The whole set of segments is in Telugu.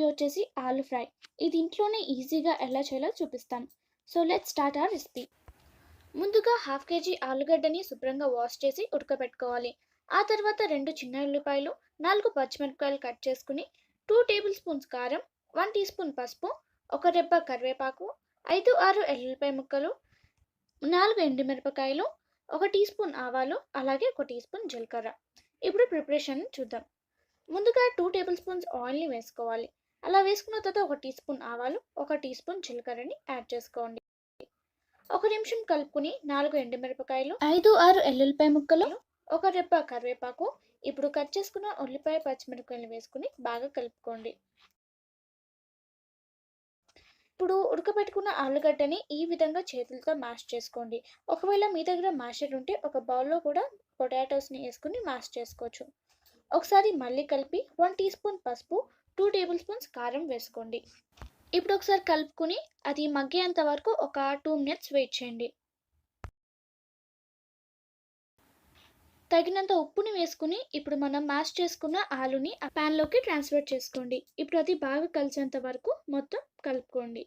వచ్చేసి ఆలు ఫ్రై. ఇది ఇంట్లోనే ఈజీగా ఎలా చేయాలో చూపిస్తాను. So let's start our recipe. ముందుగా 1/2 కేజీ ఆలుగడ్డని శుభ్రంగా వాష్ చేసి ఉడకబెట్టుకోవాలి. ఆ తర్వాత 2 చిన్న ఉల్లిపాయలు, 4 పచ్చిమిరపకాయలు కట్ చేసుకుని, 2 టేబుల్ స్పూన్స్ కారం, 1 టీ స్పూన్ పసుపు, 1 రెబ్బ కరివేపాకు, 5-6 ఎల్లుల్లిపాయ ముక్కలు, 4 ఎండుమిరపకాయలు, 1 టీ స్పూన్ ఆవాలు, అలాగే 1 టీ స్పూన్ జీలకర్ర. ఇప్పుడు ప్రిపరేషన్ చూద్దాం. ముందుగా 2 టేబుల్ స్పూన్స్ ఆయిల్ని వేసుకోవాలి. అలా వేసుకున్న తర్వాత 1 టీ స్పూన్ ఆవాలు, 1 టీ స్పూన్ జీలకర్రని యాడ్ చేసుకోండి. 1 నిమిషం కలుపుకుని 4 ఎండుమిరపకాయలు, 5-6 ఎల్లుల్లిపాయ ముక్కలు, 1 రెబ్బ కరివేపాకు, ఇప్పుడు కట్ చేసుకున్న ఉల్లిపాయ పచ్చిమిరపకాయలు వేసుకుని బాగా కలుపుకోండి. ఇప్పుడు ఉడకబెట్టుకున్న ఆలుగడ్డని ఈ విధంగా చేతులతో మ్యాష్ చేసుకోండి. ఒకవేళ మీ దగ్గర మ్యాషర్ ఉంటే ఒక బౌల్లో కూడా పొటాటోస్ని వేసుకుని మ్యాష్ చేసుకోవచ్చు. ఒకసారి మళ్ళీ కలిపి 1 టీ స్పూన్ పసుపు, 2 టేబుల్ స్పూన్స్ కారం వేసుకోండి. ఇప్పుడు ఒకసారి కలుపుకుని అది మగ్గేంత వరకు ఒక 2 మినిట్స్ వెయిట్ చేయండి. తగినంత ఉప్పుని వేసుకుని ఇప్పుడు మనం మ్యాష్ చేసుకున్న ఆలుని ఆ ప్యాన్లోకి ట్రాన్స్ఫర్ చేసుకోండి. ఇప్పుడు అది బాగా కలిసేంత వరకు మొత్తం కలుపుకోండి.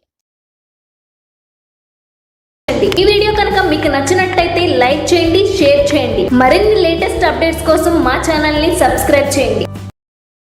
ఈ వీడియో కనుక మీకు నచ్చినట్టయితే లైక్ చేయండి, షేర్ చేయండి. మరిన్ని లేటెస్ట్ అప్డేట్స్ కోసం మా ఛానల్ని సబ్స్క్రైబ్ చేయండి.